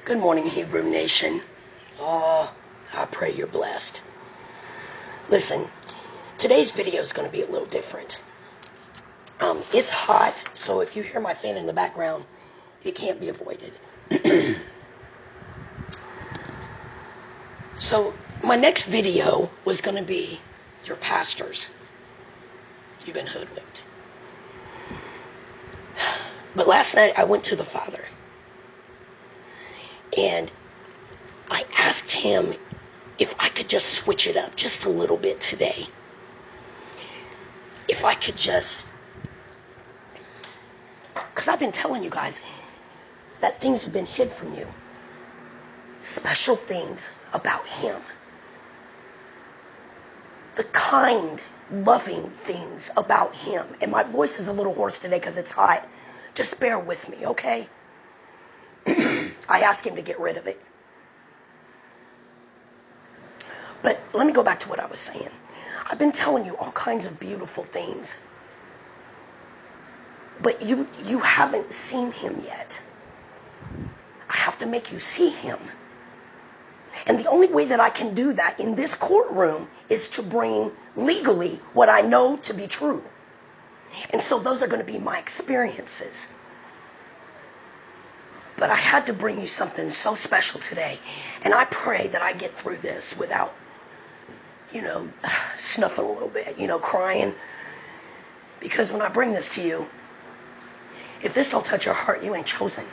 Good morning, Hebrew Nation. Oh, I pray you're blessed. Listen, today's video is going to be a little different. It's hot, so if you hear my fan in the background, it can't be avoided. So, my next video was going to be your pastors. You've been hoodwinked. But last night, I went to the Father. And I asked him if I could just switch it up just a little bit today. If I could just... Because I've been telling you guys that things have been hid from you. Special things about him. The kind, loving things about him. And my voice is a little hoarse today because it's hot. Just bear with me, okay? I asked him to get rid of it. But let me go back to what I was saying. I've been telling you all kinds of beautiful things. But you haven't seen him yet. I have to make you see him. And the only way that I can do that in this courtroom is to bring legally what I know to be true. And so those are going to be my experiences. But I had to bring you something so special today. And I pray that I get through this without, snuffing a little bit, crying. Because when I bring this to you, if this don't touch your heart, you ain't chosen.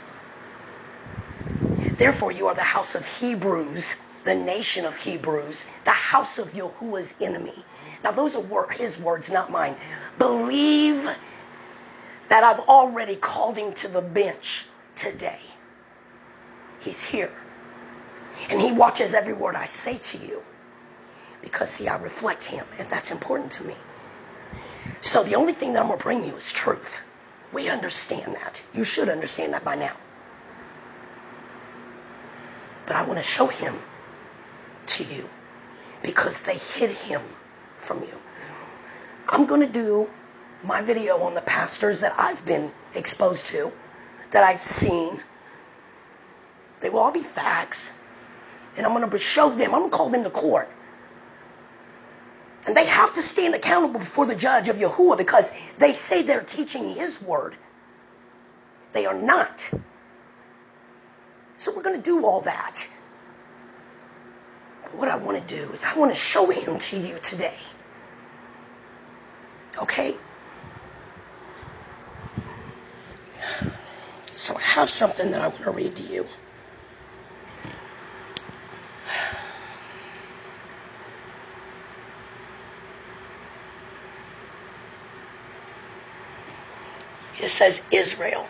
Therefore, you are the house of Hebrews, the nation of Hebrews, the house of Yahuwah's enemy. Now, those are his words, not mine. Believe that I've already called him to the bench today. He's here. And he watches every word I say to you. Because, see, I reflect him. And that's important to me. So the only thing that I'm going to bring you is truth. We understand that. You should understand that by now. But I want to show him to you. Because they hid him from you. I'm going to do my video on the pastors that I've been exposed to. That I've seen. They will all be facts. And I'm going to show them. I'm going to call them to court. And they have to stand accountable before the judge of Yahuwah because they say they're teaching his word. They are not. So we're going to do all that. But what I want to do is I want to show him to you today. Okay? So I have something that I want to read to you. It says, Israel,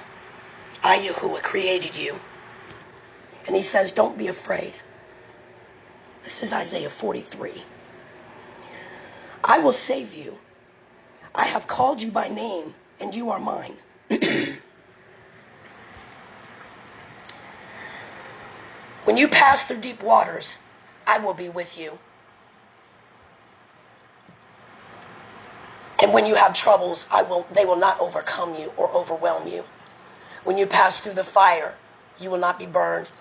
I, Yahuwah, created you. And he says, don't be afraid. This is Isaiah 43. I will save you. I have called you by name, and you are mine. When you pass through deep waters, I will be with you. And when you have troubles, they will not overcome you or overwhelm you. When you pass through the fire, you will not be burned.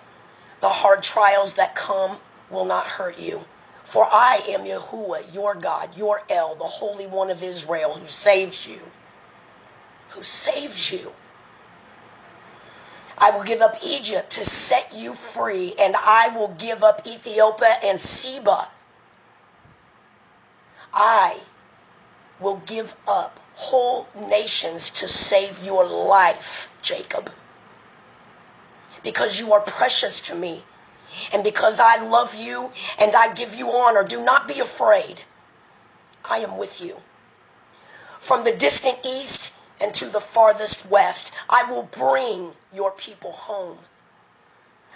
The hard trials that come will not hurt you. For I am Yahuwah, your God, your El, the Holy One of Israel, who saves you. Who saves you. I will give up Egypt to set you free, and I will give up Ethiopia and Seba. I will give up whole nations to save your life, Jacob. Because you are precious to me. And because I love you and I give you honor, do not be afraid. I am with you. From the distant east and to the farthest west, I will bring your people home.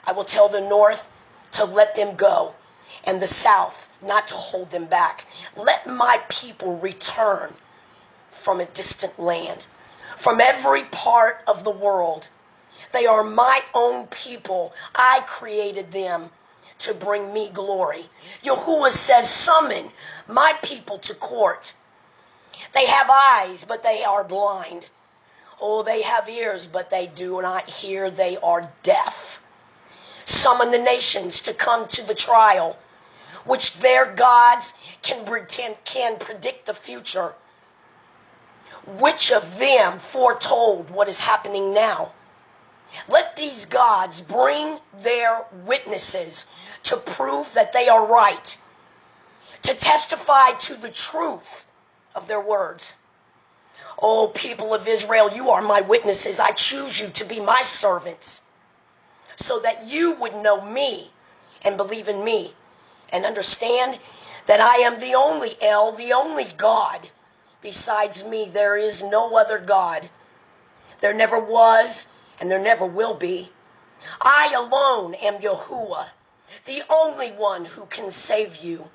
I will tell the north to let them go, and the south not to hold them back. Let my people return from a distant land, from every part of the world. They are my own people. I created them to bring me glory. Yahuwah says, summon my people to court. They have eyes, but they are blind. Oh, they have ears, but they do not hear. They are deaf. Summon the nations to come to the trial, which their gods can predict the future. Which of them foretold what is happening now? Let these gods bring their witnesses to prove that they are right, to testify to the truth of their words. Oh, people of Israel, you are my witnesses. I choose you to be my servants so that you would know me and believe in me and understand that I am the only El, the only God. Besides me, there is no other God. There never was and there never will be. I alone am Yahuwah, the only one who can save you.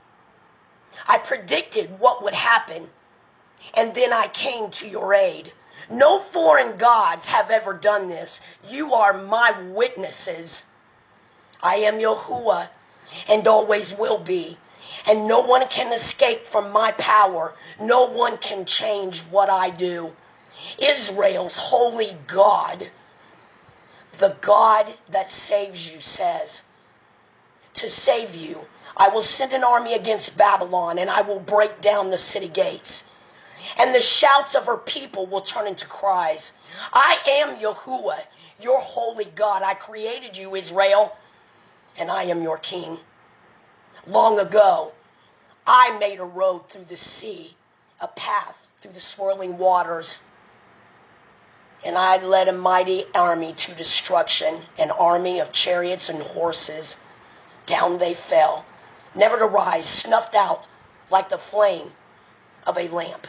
I predicted what would happen, and then I came to your aid. No foreign gods have ever done this. You are my witnesses. I am Yahuwah and always will be. And no one can escape from my power. No one can change what I do. Israel's holy God, the God that saves you, says, to save you, I will send an army against Babylon, and I will break down the city gates. And the shouts of her people will turn into cries. I am Yahuwah, your holy God. I created you, Israel, and I am your king. Long ago, I made a road through the sea, a path through the swirling waters. And I led a mighty army to destruction, an army of chariots and horses. Down they fell, never to rise, snuffed out like the flame of a lamp.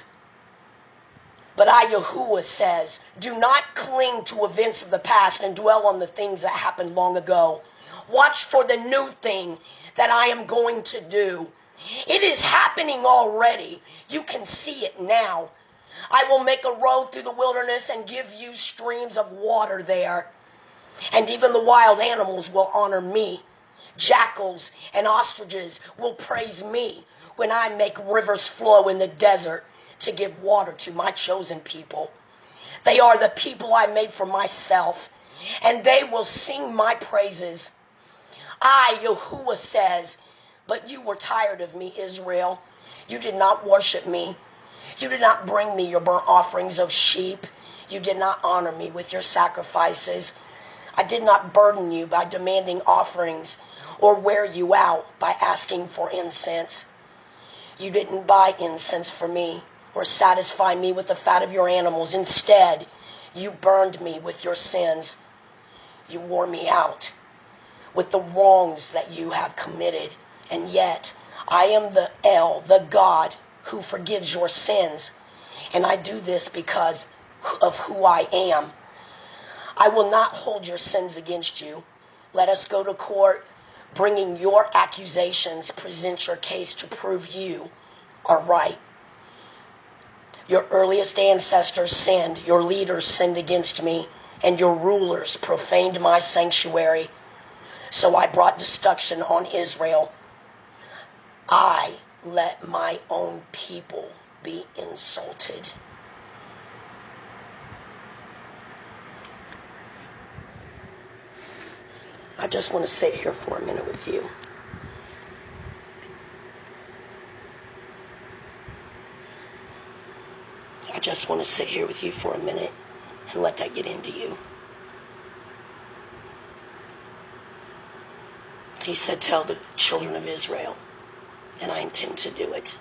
But I, Yahuwah, says, do not cling to events of the past and dwell on the things that happened long ago. Watch for the new thing that I am going to do. It is happening already. You can see it now. I will make a road through the wilderness and give you streams of water there. And even the wild animals will honor me. Jackals and ostriches will praise me when I make rivers flow in the desert to give water to my chosen people. They are the people I made for myself, and they will sing my praises. I, Yahuwah, says, but you were tired of me, Israel. You did not worship me. You did not bring me your burnt offerings of sheep. You did not honor me with your sacrifices. I did not burden you by demanding offerings or wear you out by asking for incense. You didn't buy incense for me or satisfy me with the fat of your animals. Instead, you burned me with your sins. You wore me out with the wrongs that you have committed. And yet, I am the El, the God who forgives your sins. And I do this because of who I am. I will not hold your sins against you. Let us go to court, bringing your accusations. Present your case to prove you are right. Your earliest ancestors sinned, your leaders sinned against me, and your rulers profaned my sanctuary. So I brought destruction on Israel. I let my own people be insulted. I just want to sit here for a minute with you. I just want to sit here with you for a minute and let that get into you. He said, tell the children of Israel, and I intend to do it.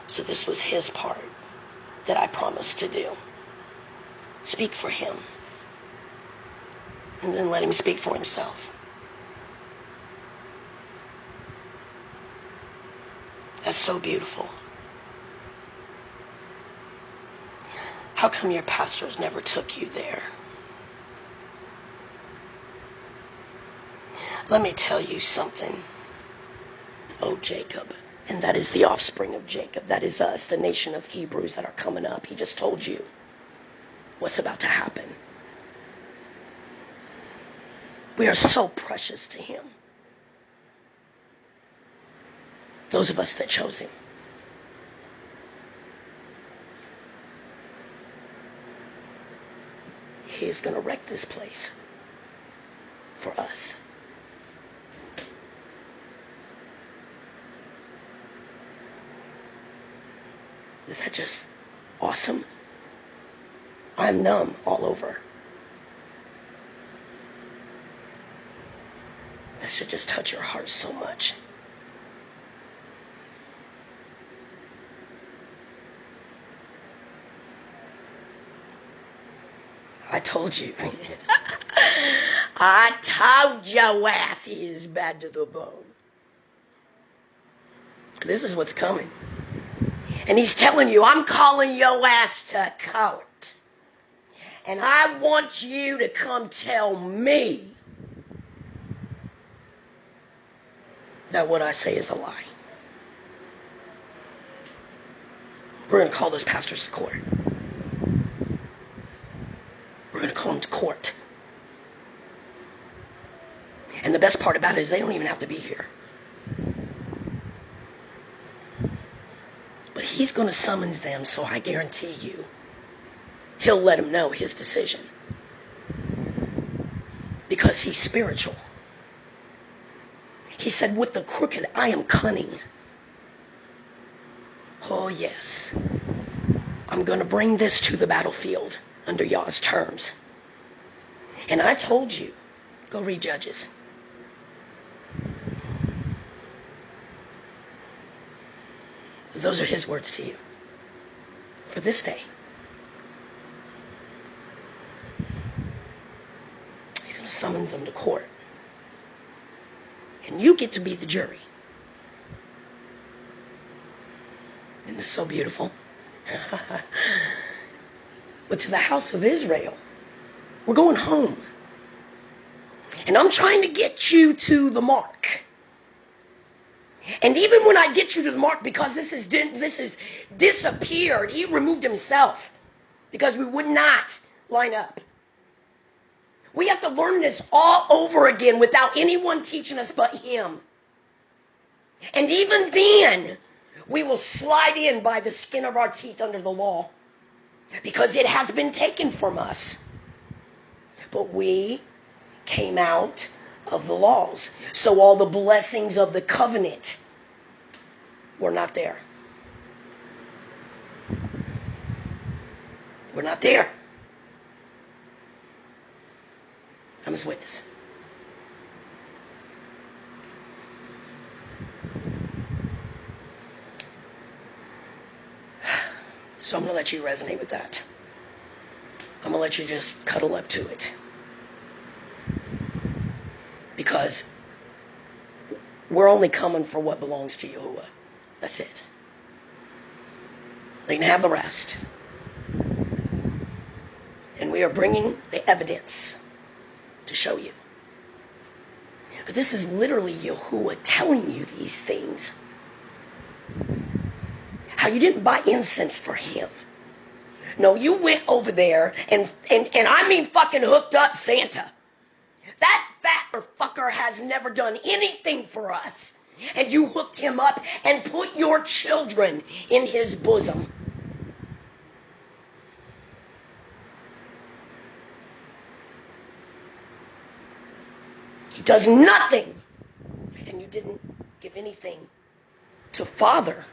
So this was his part that I promised to do. Speak for him, and then let him speak for himself. That's so beautiful. How come your pastors never took you there? Let me tell you something, oh Jacob, and that is the offspring of Jacob. That is us, the nation of Hebrews that are coming up. He just told you what's about to happen. We are so precious to him. Those of us that chose him. He is going to wreck this place for us. Is that just awesome? I'm numb all over. That should just touch your heart so much. I told you. I told your ass he is bad to the bone. This is what's coming. And he's telling you, I'm calling your ass to court. And I want you to come tell me that what I say is a lie. We're going to call those pastors to court. We're going to call them to court. And the best part about it is they don't even have to be here. But he's going to summons them, so I guarantee you, he'll let them know his decision. Because he's spiritual. He said, with the crooked, I am cunning. Oh, yes. I'm going to bring this to the battlefield under Yah's terms. And I told you, go read Judges. Those are his words to you for this day. He's going to summons them to court. And you get to be the jury. Isn't this so beautiful? But to the house of Israel, we're going home. And I'm trying to get you to the mark. And even when I get you to the mark, because this is disappeared, he removed himself because we would not line up. We have to learn this all over again without anyone teaching us but him. And even then, we will slide in by the skin of our teeth under the law because it has been taken from us. But we came out of the laws. So all the blessings of the covenant were not there. We're not there. I'm his witness. So I'm going to let you resonate with that. I'm going to let you just cuddle up to it. Because we're only coming for what belongs to Yahuwah. That's it. They can have the rest. And we are bringing the evidence to show you. But this is literally Yahuwah telling you these things. How you didn't buy incense for him. No, you went over there and I mean fucking hooked up Santa. That fat fucker has never done anything for us. And you hooked him up and put your children in his bosom. He does nothing. And you didn't give anything to Father.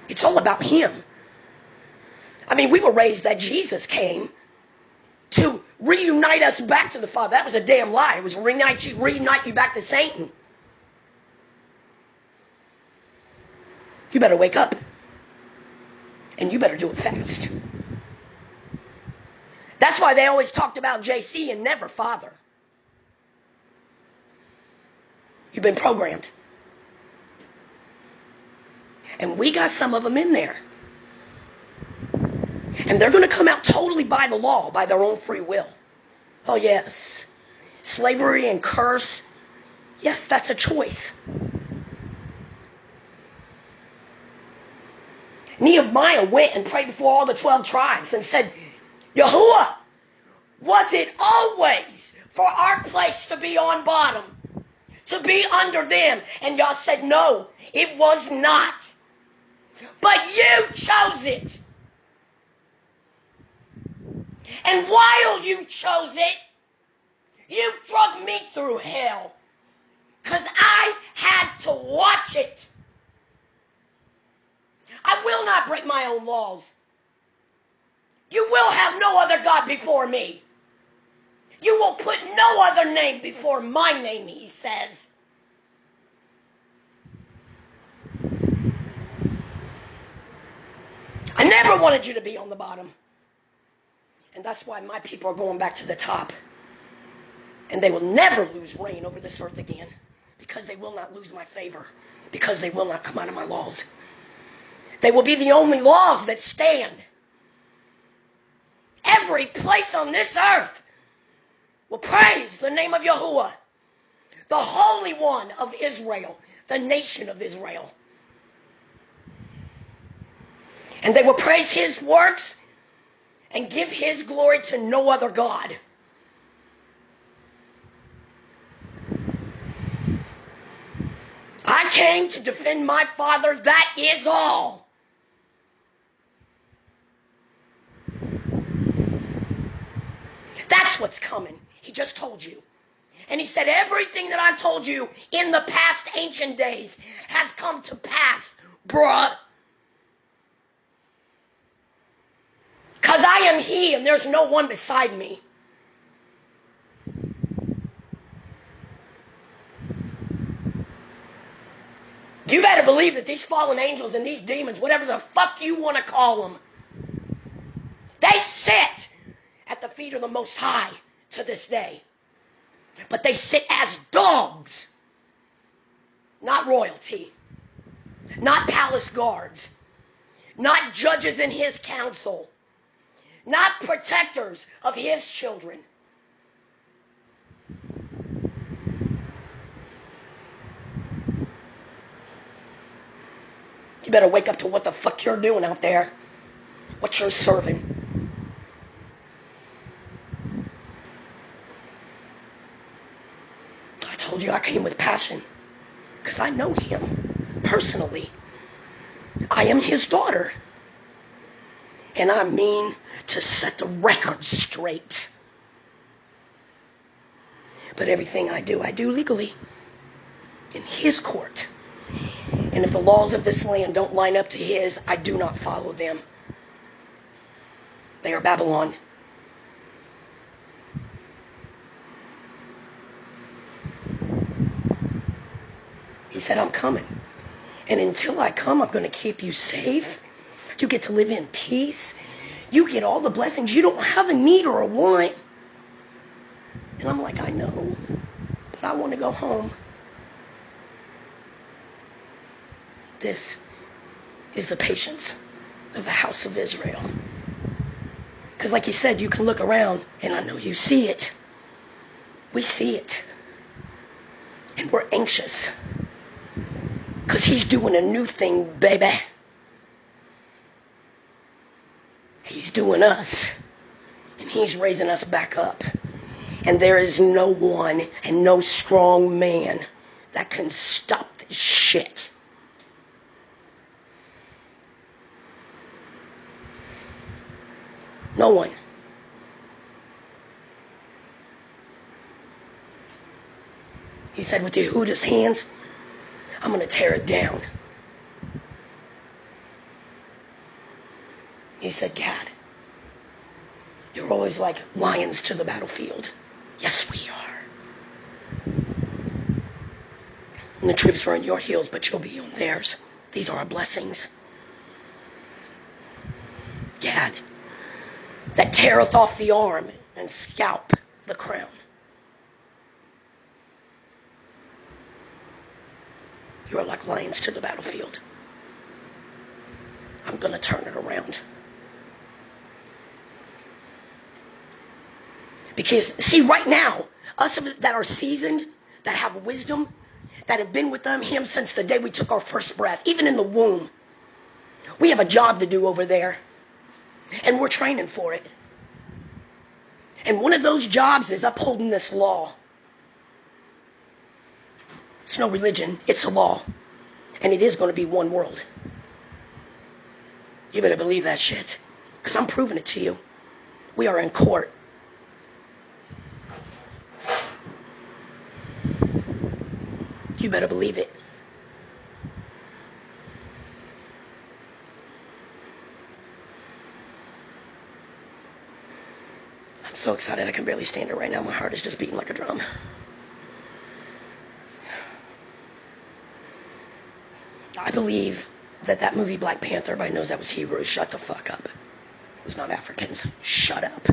It's all about him. I mean, we were raised that Jesus came to reunite us back to the Father. That was a damn lie. It was reunite you back to Satan. You better wake up. And you better do it fast. That's why they always talked about JC and never Father. You've been programmed. And we got some of them in there. And they're going to come out totally by the law, by their own free will. Oh, yes. Slavery and curse. Yes, that's a choice. Nehemiah went and prayed before all the 12 tribes and said, Yahuwah, was it always for our place to be on bottom? To be under them? And y'all said, no, it was not. But you chose it. And while you chose it, you drug me through hell. Because I had to watch it. I will not break my own laws. You will have no other God before me. You will put no other name before my name, he says. I never wanted you to be on the bottom. And that's why my people are going back to the top. And they will never lose reign over this earth again. Because they will not lose my favor. Because they will not come out of my laws. They will be the only laws that stand. Every place on this earth will praise the name of Yahuwah, the Holy One of Israel, the nation of Israel. And they will praise his works and give his glory to no other God. I came to defend my Father, that is all. That's what's coming. He just told you. And he said everything that I told you in the past ancient days has come to pass, bruh. Because I am he and there's no one beside me. You better believe that these fallen angels and these demons, whatever the fuck you want to call them, they sit at the feet of the Most High to this day. But they sit as dogs, not royalty, not palace guards, not judges in his council, not protectors of his children. You better wake up to what the fuck you're doing out there, what you're serving. I told you I came with passion because I know him personally. I am his daughter. And I mean to set the record straight. But everything I do legally in his court. And if the laws of this land don't line up to his, I do not follow them. They are Babylon. He said, I'm coming. And until I come, I'm going to keep you safe. You get to live in peace. You get all the blessings. You don't have a need or a want. And I'm like, I know, but I want to go home. This is the patience of the house of Israel. Because like you said, you can look around, and I know you see it. We see it. And we're anxious. Because he's doing a new thing, baby. He's doing us. And he's raising us back up. And there is no one and no strong man that can stop this shit. No one. He said, with Yehuda's hands, I'm going to tear it down. He said, Gad, you're always like lions to the battlefield. Yes, we are. And the troops are on your heels, but you'll be on theirs. These are our blessings. Gad, that teareth off the arm and scalp the crown. You are like lions to the battlefield. I'm going to turn it around. Because, see, right now, us that are seasoned, that have wisdom, that have been with him since the day we took our first breath, even in the womb, we have a job to do over there. And we're training for it. And one of those jobs is upholding this law. It's no religion, it's a law. And it is going to be one world. You better believe that shit. Because I'm proving it to you. We are in court. You better believe it. I'm so excited I can barely stand it right now. My heart is just beating like a drum. I believe that movie Black Panther, everybody knows that was Hebrew. Shut the fuck up. It was not Africans. Shut up.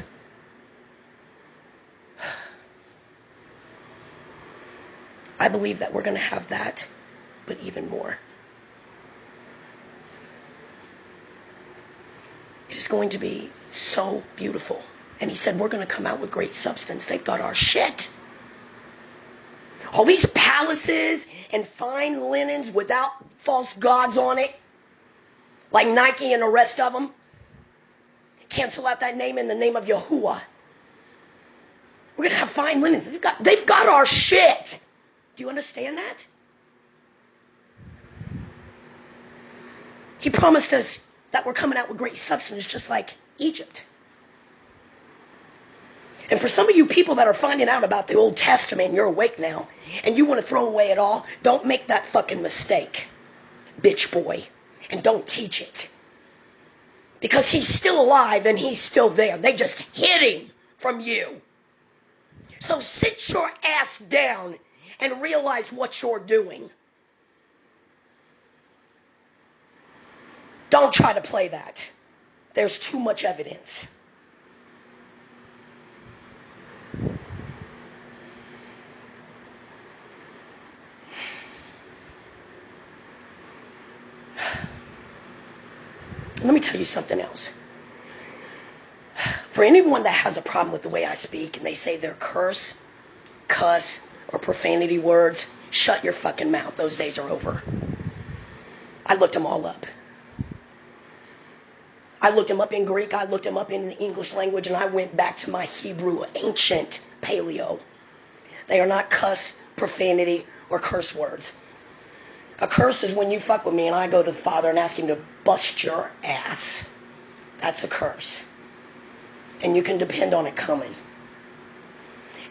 I believe that we're going to have that, but even more. It is going to be so beautiful. And he said, we're going to come out with great substance. They thought our shit. All these palaces and fine linens without false gods on it, like Nike and the rest of them. Cancel out that name in the name of YAHUAH. We're going to have fine linens. They've got our shit. Do you understand that? He promised us that we're coming out with great substance just like Egypt. And for some of you people that are finding out about the Old Testament, and you're awake now, and you want to throw away it all, don't make that fucking mistake, bitch boy, and don't teach it. Because he's still alive and he's still there. They just hid him from you. So sit your ass down and realize what you're doing. Don't try to play that. There's too much evidence. Let me tell you something else. For anyone that has a problem with the way I speak and they say they're cuss, or profanity words, shut your fucking mouth. Those days are over. I looked them all up. I looked them up in Greek. I looked them up in the English language, and I went back to my Hebrew, ancient paleo. They are not cuss, profanity, or curse words. A curse is when you fuck with me and I go to the Father and ask him to bust your ass. That's a curse. And you can depend on it coming.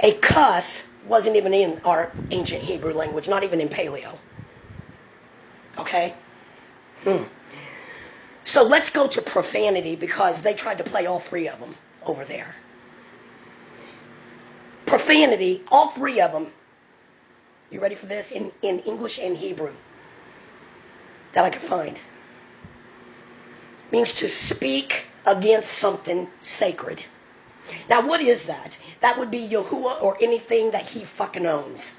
A cuss wasn't even in our ancient Hebrew language, not even in paleo. Okay? So let's go to profanity, because they tried to play all three of them over there. Profanity, all three of them, you ready for this? In English and Hebrew that I could find. Means to speak against something sacred. Now what is that? That would be Yahuwah, or anything that he fucking owns.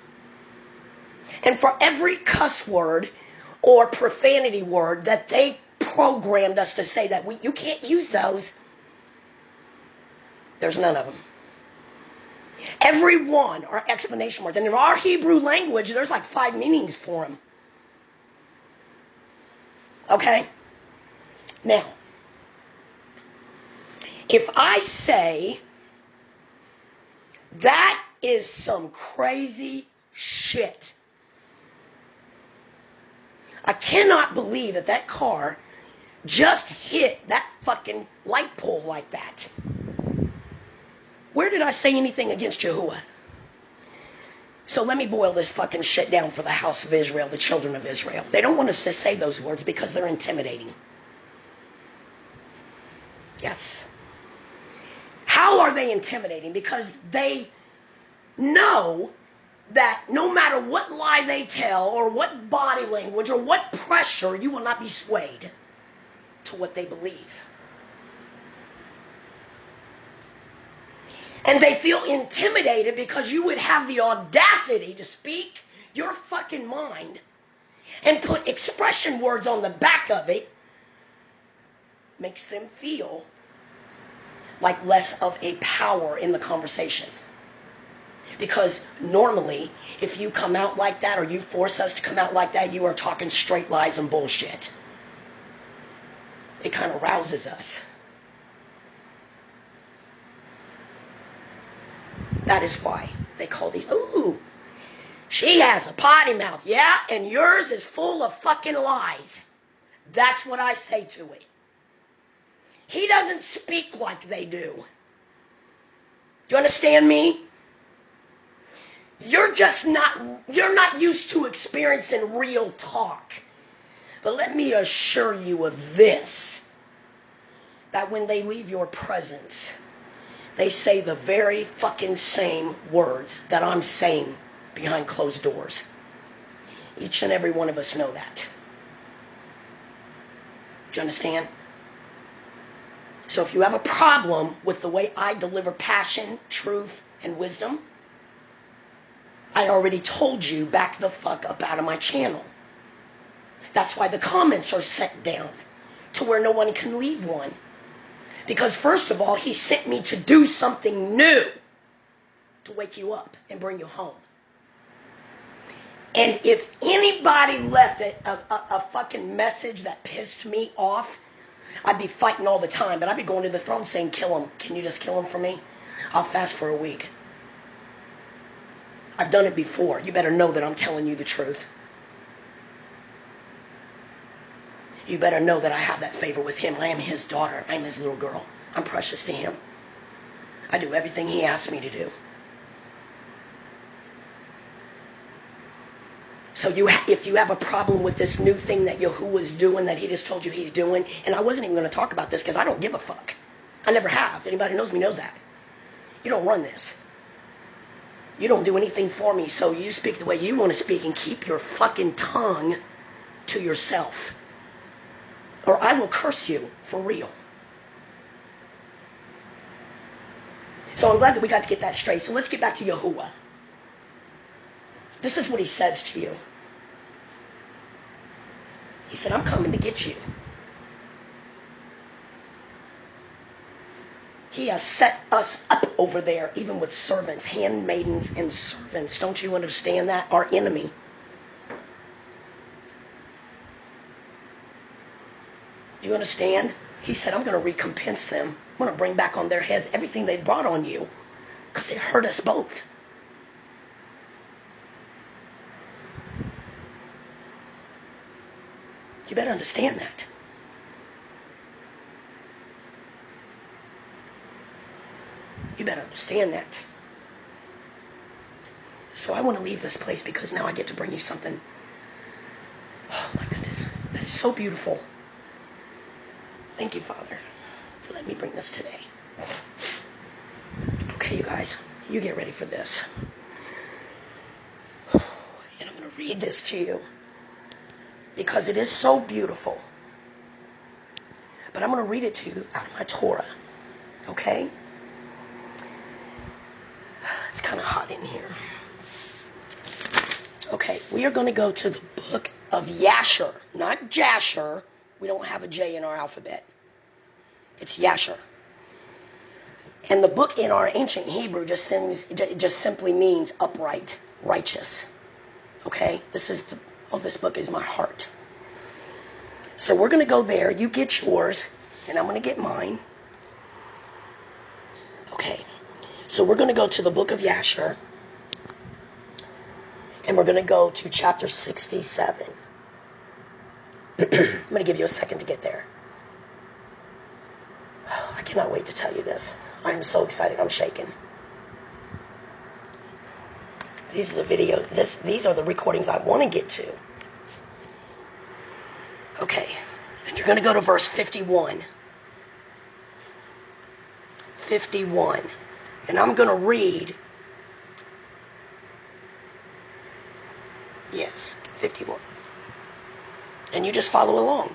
And for every cuss word or profanity word that they programmed us to say that you can't use those, there's none of them. Every one are explanation words. And in our Hebrew language, there's like 5 meanings for them. Okay? Now, if I say that is some crazy shit, I cannot believe that car just hit that fucking light pole like that. Where did I say anything against Yahuwah? So let me boil this fucking shit down for the house of Israel, the children of Israel. They don't want us to say those words because they're intimidating. Yes. How are they intimidating? Because they know that no matter what lie they tell, or what body language, or what pressure, you will not be swayed to what they believe. And they feel intimidated because you would have the audacity to speak your fucking mind and put expression words on the back of it. Makes them feel like less of a power in the conversation. Because normally, if you come out like that, or you force us to come out like that, you are talking straight lies and bullshit. It kind of rouses us. That is why they call these, ooh, she has a potty mouth, yeah, and yours is full of fucking lies. That's what I say to it. He doesn't speak like they do. Do you understand me? You're not used to experiencing real talk. But let me assure you of this, that when they leave your presence, they say the very fucking same words that I'm saying behind closed doors. Each and every one of us know that. Do you understand? So if you have a problem with the way I deliver passion, truth, and wisdom, I already told you, back the fuck up out of my channel. That's why the comments are set down to where no one can leave one. Because first of all, he sent me to do something new to wake you up and bring you home. And if anybody left a fucking message that pissed me off, I'd be fighting all the time, but I'd be going to the throne saying, kill him. Can you just kill him for me? I'll fast for a week. I've done it before. You better know that I'm telling you the truth. You better know that I have that favor with him. I am his daughter. I am his little girl. I'm precious to him. I do everything he asks me to do. So if you have a problem with this new thing that Yahuwah is doing, that he just told you he's doing, and I wasn't even going to talk about this because I don't give a fuck. I never have. Anybody knows me knows that. You don't run this. You don't do anything for me, so you speak the way you want to speak and keep your fucking tongue to yourself. Or I will curse you for real. So I'm glad that we got to get that straight. So let's get back to Yahuwah. This is what he says to you. He said, I'm coming to get you. He has set us up over there, even with servants, handmaidens, and servants. Don't you understand that? Our enemy. Do you understand? He said, I'm going to recompense them. I'm going to bring back on their heads everything they brought on you, because it hurt us both. You better understand that. You better understand that. So I want to leave this place because now I get to bring you something. Oh my goodness. That is so beautiful. Thank you, Father, for letting me bring this today. Okay, you guys, you get ready for this. And I'm going to read this to you because it is so beautiful. But I'm going to read it to you out of my Torah. Okay? It's kind of hot in here. Okay, we are going to go to the book of Yasher, not Jasher. We don't have a J in our alphabet. It's Yasher. And the book in our ancient Hebrew just simply means upright, righteous. Okay? This book is my heart. So we're going to go there. You get yours, and I'm going to get mine. Okay. So we're going to go to the book of Yasher, and we're going to go to chapter 67. I'm going to give you a second to get there. I cannot wait to tell you this. I'm so excited. I'm shaking. These are the videos. These are the recordings I want to get to. Okay. And you're going to go to verse 51. 51. And I'm going to read. Yes, 51. And you just follow along.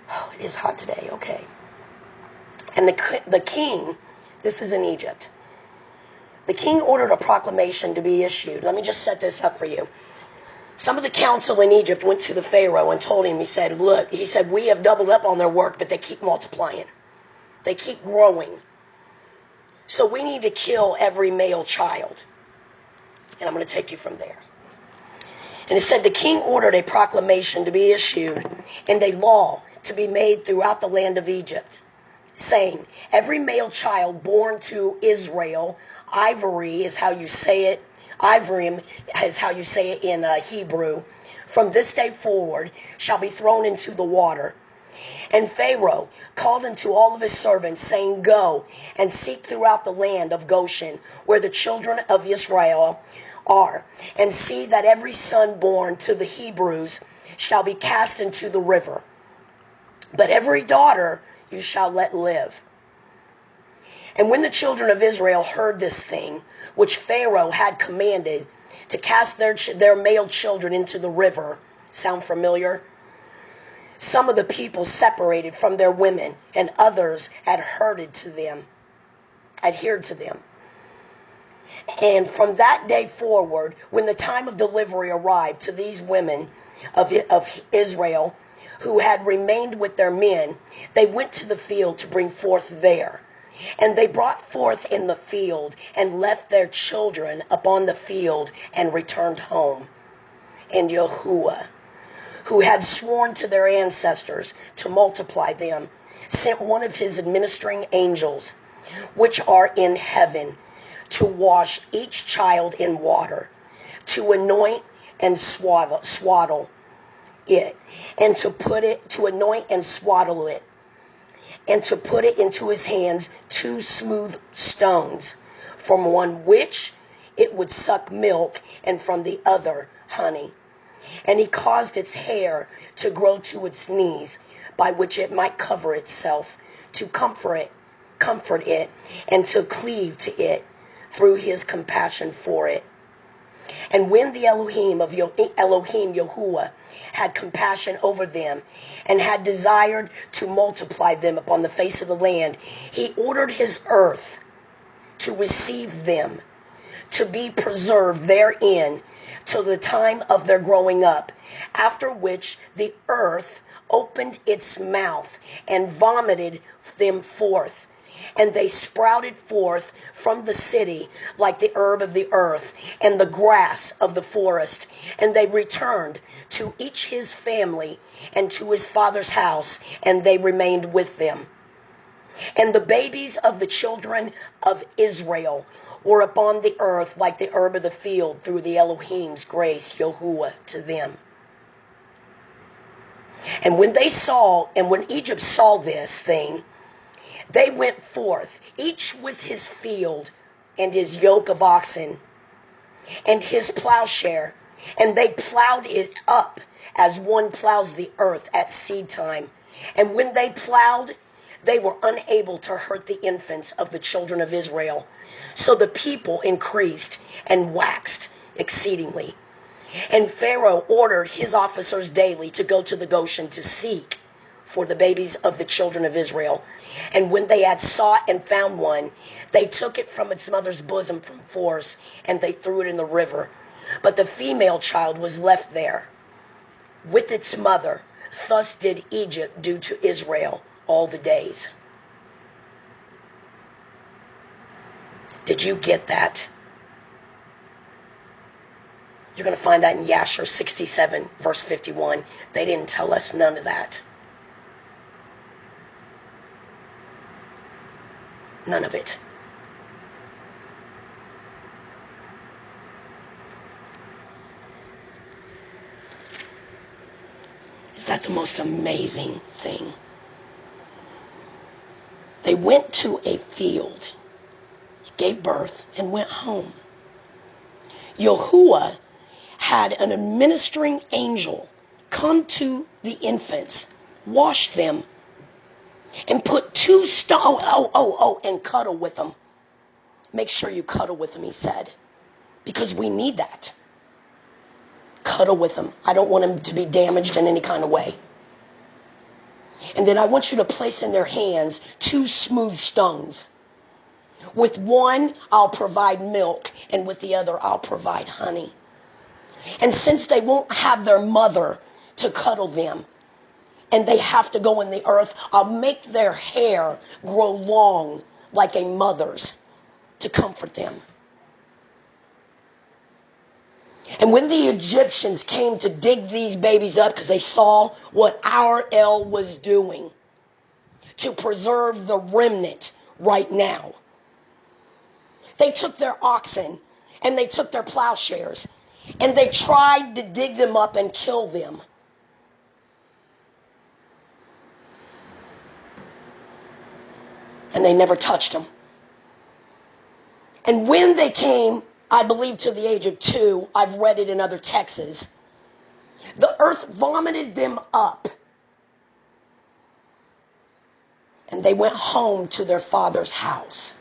Oh, it is hot today. Okay. And the king, this is in Egypt. The king ordered a proclamation to be issued. Let me just set this up for you. Some of the council in Egypt went to the Pharaoh and told him, he said, we have doubled up on their work, but they keep multiplying. They keep growing. So we need to kill every male child. And I'm going to take you from there. And it said the king ordered a proclamation to be issued and a law to be made throughout the land of Egypt, saying, every male child born to Israel, ivory is how you say it, Ivrim is how you say it in Hebrew, from this day forward shall be thrown into the water. And Pharaoh called unto all of his servants, saying, Go and seek throughout the land of Goshen, where the children of Israel are, and see that every son born to the Hebrews shall be cast into the river, but every daughter you shall let live. And when the children of Israel heard this thing, which Pharaoh had commanded, to cast their male children into the river, sound familiar? Some of the people separated from their women, and others adhered to them. And from that day forward, when the time of delivery arrived to these women of Israel, who had remained with their men, they went to the field to bring forth there. And they brought forth in the field, and left their children upon the field, and returned home. And YAHUAH, who had sworn to their ancestors to multiply them, sent one of his administering angels, which are in heaven, to wash each child in water, to anoint and swaddle it, and to anoint and swaddle it, and to put it into his hands 2 smooth stones, from one which it would suck milk, and from the other honey. And he caused its hair to grow to its knees, by which it might cover itself, to comfort it, and to cleave to it through his compassion for it. And when the Elohim YAHUAH had compassion over them, and had desired to multiply them upon the face of the land, he ordered his earth to receive them, to be preserved therein till the time of their growing up, after which the earth opened its mouth and vomited them forth. And they sprouted forth from the city like the herb of the earth and the grass of the forest. And they returned to each his family and to his father's house, and they remained with them. And the babies of the children of Israel were upon the earth like the herb of the field, through the Elohim's grace, YAHUAH, to them. And when Egypt saw this thing, they went forth, each with his field and his yoke of oxen and his plowshare, and they plowed it up as one plows the earth at seed time. And when they plowed, they were unable to hurt the infants of the children of Israel. So the people increased and waxed exceedingly. And Pharaoh ordered his officers daily to go to the Goshen to seek for the babies of the children of Israel. And when they had sought and found one, they took it from its mother's bosom from force, and they threw it in the river. But the female child was left there with its mother. Thus did Egypt do to Israel all the days. Did you get that? You're going to find that in Yashar 67, verse 51. They didn't tell us none of that. None of it. Is that the most amazing thing? They went to a field, gave birth, and went home. YAHUAH had an administering angel come to the infants, wash them, and put 2 stones, and cuddle with them. Make sure you cuddle with them, he said, because we need that. Cuddle with them. I don't want them to be damaged in any kind of way. And then I want you to place in their hands 2 smooth stones. With one, I'll provide milk, and with the other, I'll provide honey. And since they won't have their mother to cuddle them, and they have to go in the earth, I'll make their hair grow long like a mother's to comfort them. And when the Egyptians came to dig these babies up, because they saw what our El was doing to preserve the remnant right now, they took their oxen and they took their plowshares and they tried to dig them up and kill them. And they never touched them. And when they came, I believe to the age of 2, I've read it in other texts, the earth vomited them up. And they went home to their father's house.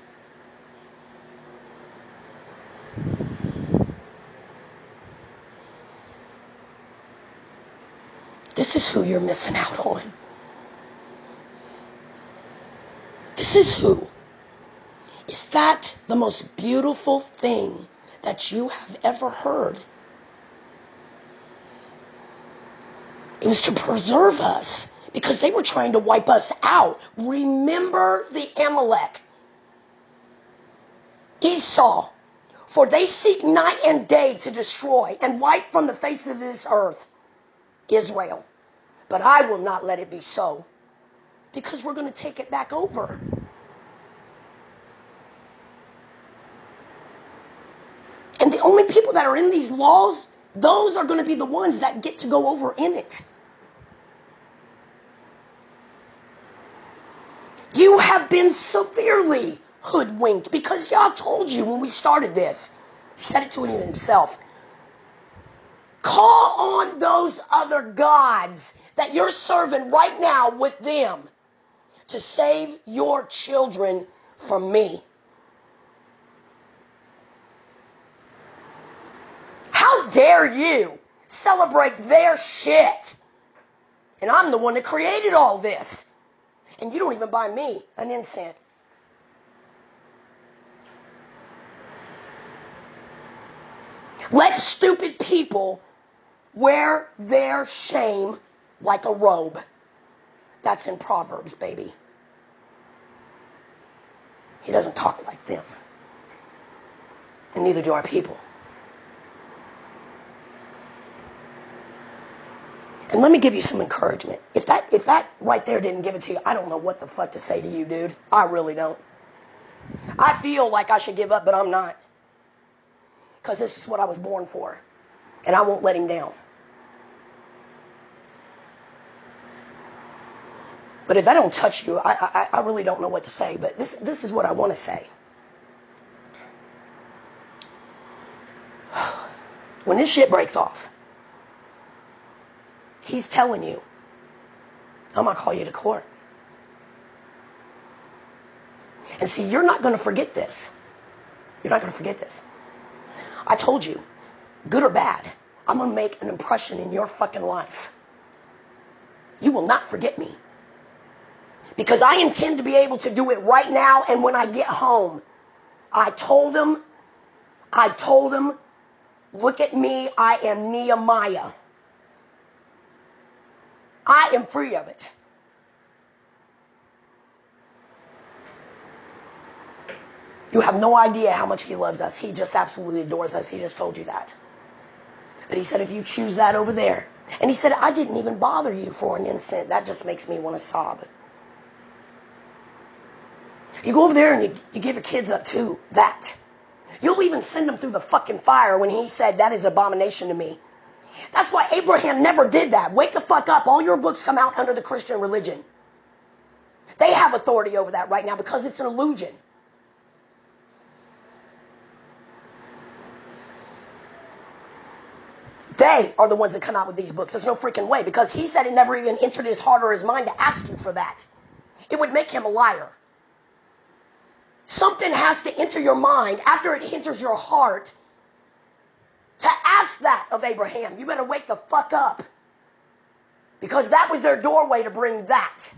This is who you're missing out on. This is who. Is that the most beautiful thing that you have ever heard? It was to preserve us because they were trying to wipe us out. Remember the Amalek, Esau, for they seek night and day to destroy and wipe from the face of this earth Israel. But I will not let it be so, because we're going to take it back over. And the only people that are in these laws, those are going to be the ones that get to go over in it. You have been severely hoodwinked because Yah told you when we started this. He said it to him himself. Call on those other gods that you're serving right now with them to save your children from me. How dare you celebrate their shit? And I'm the one that created all this. And you don't even buy me an incense. Let stupid people wear their shame like a robe. That's in Proverbs, baby. He doesn't talk like them. And neither do our people. And let me give you some encouragement. If that right there didn't give it to you, I don't know what the fuck to say to you, dude. I really don't. I feel like I should give up, but I'm not. Because this is what I was born for. And I won't let him down. But if that don't touch you, I really don't know what to say. But this is what I want to say. When this shit breaks off, he's telling you, I'm going to call you to court. And see, you're not going to forget this. You're not going to forget this. I told you, good or bad, I'm going to make an impression in your fucking life. You will not forget me. Because I intend to be able to do it right now and when I get home. I told him, look at me, I am Nehemiah. I am free of it. You have no idea how much he loves us. He just absolutely adores us. He just told you that. But he said, if you choose that over there. And he said, I didn't even bother you for an instant. That just makes me want to sob. You go over there and you give your kids up to that. You'll even send them through the fucking fire when he said, that is abomination to me. That's why Abraham never did that. Wake the fuck up. All your books come out under the Christian religion. They have authority over that right now because it's an illusion. They are the ones that come out with these books. There's no freaking way, because he said it never even entered his heart or his mind to ask you for that. It would make him a liar. Something has to enter your mind after it enters your heart to ask that of Abraham. You better wake the fuck up, because that was their doorway to bring that.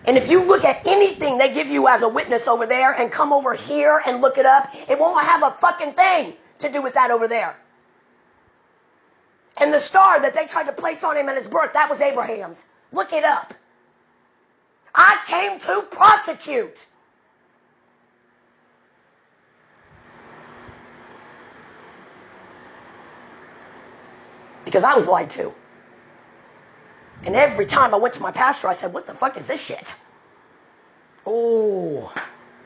And if you look at anything they give you as a witness over there and come over here and look it up, it won't have a fucking thing to do with that over there. And the star that they tried to place on him at his birth, that was Abraham's. Look it up. I came to prosecute. Because I was lied to. And every time I went to my pastor, I said, what the fuck is this shit? Oh,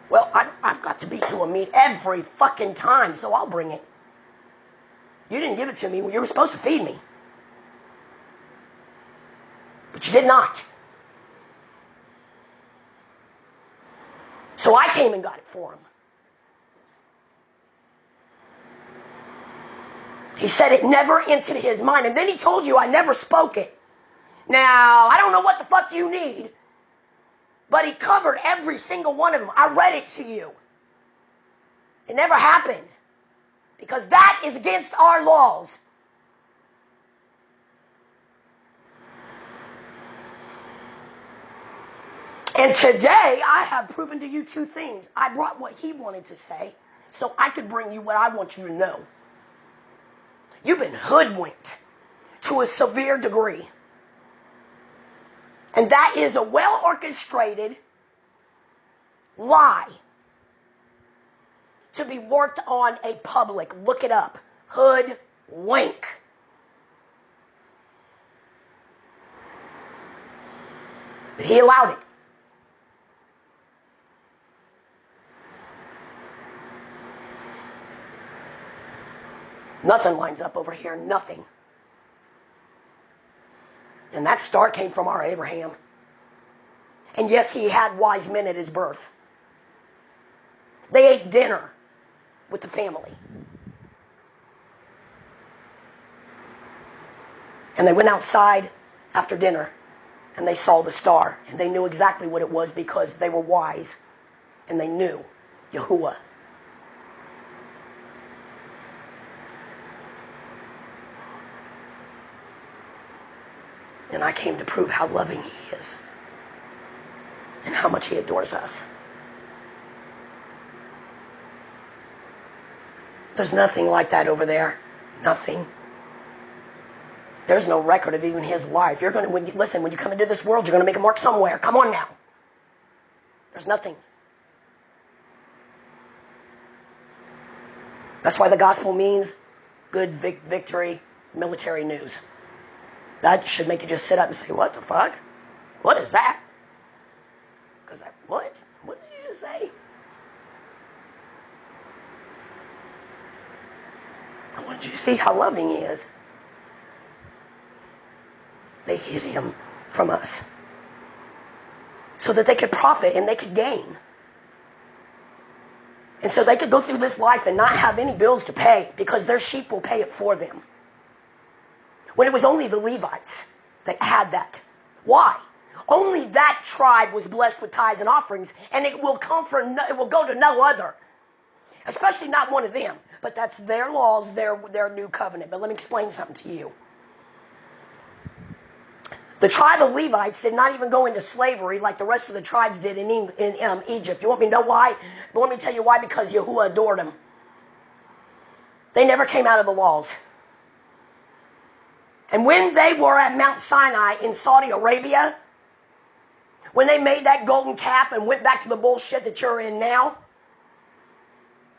well, I've got to be to a meet every fucking time, so I'll bring it. You didn't give it to me. You were supposed to feed me. But you did not. So I came and got it for him. He said it never entered his mind. And then he told you I never spoke it. Now, I don't know what the fuck you need, but he covered every single one of them. I read it to you. It never happened because that is against our laws. And today, I have proven to you two things. I brought what he wanted to say so I could bring you what I want you to know. You've been hoodwinked to a severe degree. And that is a well-orchestrated lie to be worked on a public. Look it up. Hoodwink. But he allowed it. Nothing lines up over here. Nothing. And that star came from our Abraham. And yes, he had wise men at his birth. They ate dinner with the family. And they went outside after dinner and they saw the star. And they knew exactly what it was because they were wise. And they knew YAHUAH. And I came to prove how loving he is and how much he adores us. There's nothing like that over there. Nothing. There's no record of even his life. You're going to, listen, when you come into this world, you're going to make a mark somewhere. Come on now. There's nothing. That's why the gospel means good victory, military news. That should make you just sit up and say, what the fuck? What is that? Because what? What did you just say? I wanted you to see how loving he is. They hid him from us so that they could profit and they could gain. And so they could go through this life and not have any bills to pay because their sheep will pay it for them. When it was only the Levites that had that. Why? Only that tribe was blessed with tithes and offerings, and it will go to no other. Especially not one of them. But that's their laws, their new covenant. But let me explain something to you. The tribe of Levites did not even go into slavery like the rest of the tribes did in Egypt. You want me to know why? But let me tell you why. Because YAHUAH adored them. They never came out of the laws. And when they were at Mount Sinai in Saudi Arabia, when they made that golden calf and went back to the bullshit that you're in now,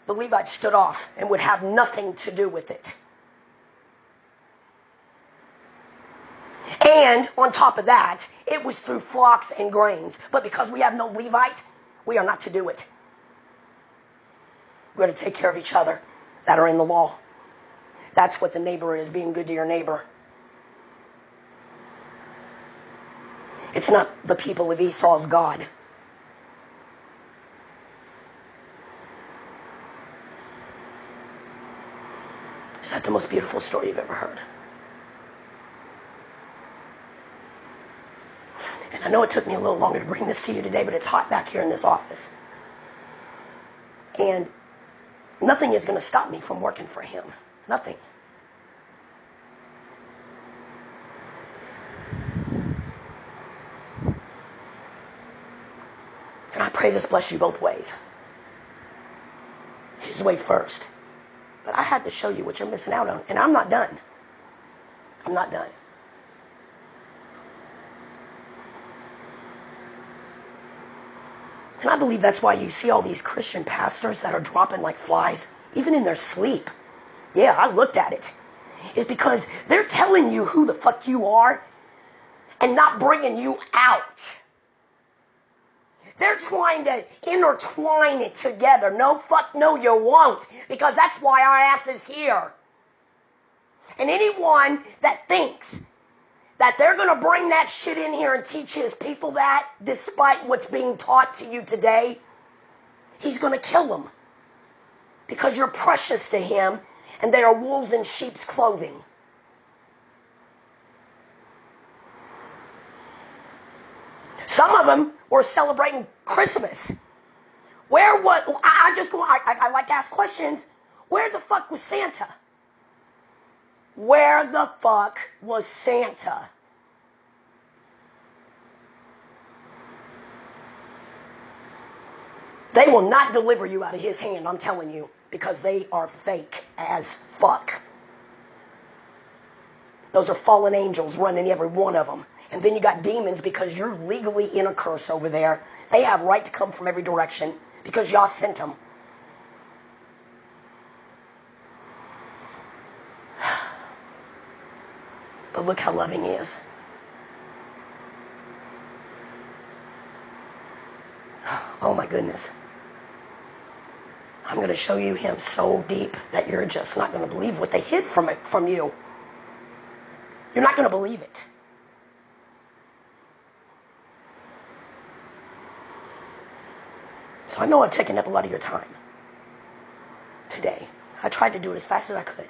the Levites stood off and would have nothing to do with it. And on top of that, it was through flocks and grains. But because we have no Levite, we are not to do it. We're going to take care of each other that are in the law. That's what the neighbor is, being good to your neighbor. It's not the people of Esau's God. Is that the most beautiful story you've ever heard? And I know it took me a little longer to bring this to you today, but it's hot back here in this office. And nothing is going to stop me from working for him. Nothing. And I pray this bless you both ways. His way first. But I had to show you what you're missing out on. And I'm not done. I'm not done. And I believe that's why you see all these Christian pastors that are dropping like flies, even in their sleep. Yeah, I looked at it. It's because they're telling you who the fuck you are and not bringing you out. They're trying to intertwine it together. No, fuck no, you won't. Because that's why our ass is here. And anyone that thinks that they're going to bring that shit in here and teach his people that, despite what's being taught to you today, He's going to kill them because you're precious to him and they are wolves in sheep's clothing. Some of them were celebrating Christmas. Where was, I like to ask questions. Where the fuck was Santa? Where the fuck was Santa? They will not deliver you out of his hand, I'm telling you, because they are fake as fuck. Those are fallen angels running every one of them. And then you got demons because you're legally in a curse over there. They have right to come from every direction because y'all sent them. But look how loving he is. Oh my goodness. I'm going to show you him so deep that you're just not going to believe what they hid from you. You're not going to believe it. So I know I've taken up a lot of your time today. I tried to do it as fast as I could.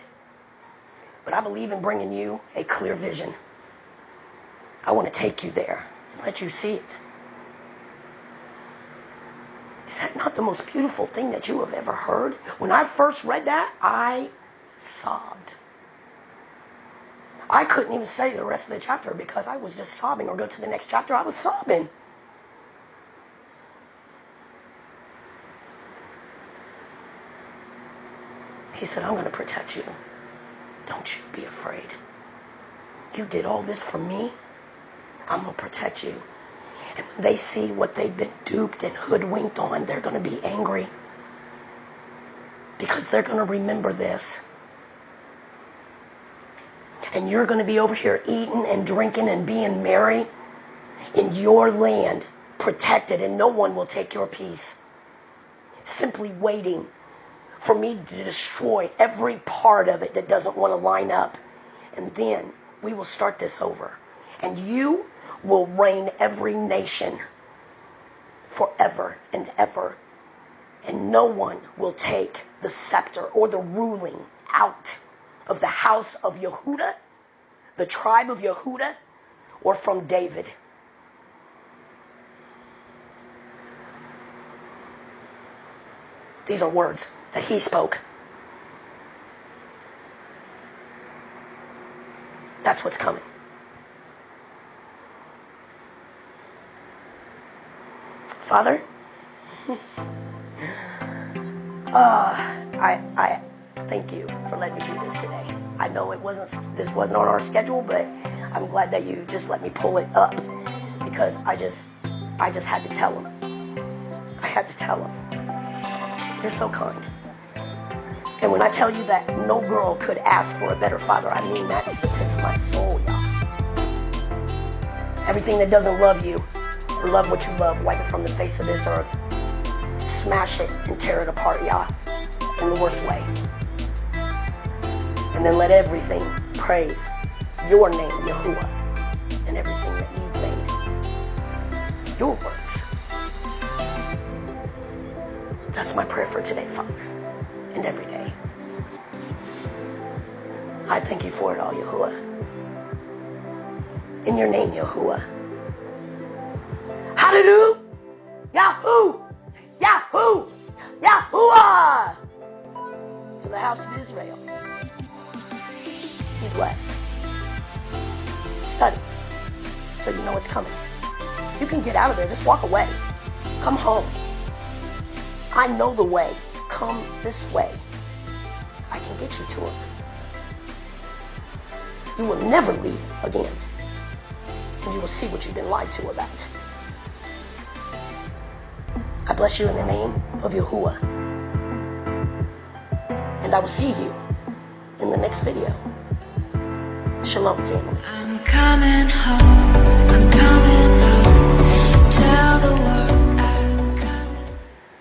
But I believe in bringing you a clear vision. I want to take you there and let you see it. Is that not the most beautiful thing that you have ever heard? When I first read that, I sobbed. I couldn't even study the rest of the chapter because I was just sobbing, or go to the next chapter. I was sobbing. He said, I'm going to protect you. Don't you be afraid. You did all this for me. I'm going to protect you. And when they see what they've been duped and hoodwinked on, they're going to be angry. Because they're going to remember this. And you're going to be over here eating and drinking and being merry in your land, protected, and no one will take your peace. Simply waiting for me to destroy every part of it that doesn't want to line up. And then we will start this over. And you will reign every nation forever and ever. And no one will take the scepter or the ruling out of the house of Yahudah, the tribe of Yahudah, or from David. These are words that he spoke. That's what's coming. Father, I thank you for letting me do this today. I know this wasn't on our schedule, but I'm glad that you just let me pull it up, because I just had to tell him. I had to tell him. You're so kind. And when I tell you that no girl could ask for a better father, I mean that to the pits of my soul, y'all. Everything that doesn't love you or love what you love, wipe it from the face of this earth. Smash it and tear it apart, y'all, in the worst way. And then let everything praise your name, Yahuwah, and everything that you've made. Your works. That's my prayer for today, Father, and every day. I thank you for it all, Yahuwah. In your name, Yahuwah. Hallelujah! Yahoo! Yahoo! Yahuwah! To the house of Israel. Be blessed. Study, so you know what's coming. You can get out of there. Just walk away. Come home. I know the way. Come this way. I can get you to him. You will never leave again. And you will see what you've been lied to about. I bless you in the name of Yahuwah. And I will see you in the next video. Shalom, family. I'm coming home. I'm coming home. Tell the world.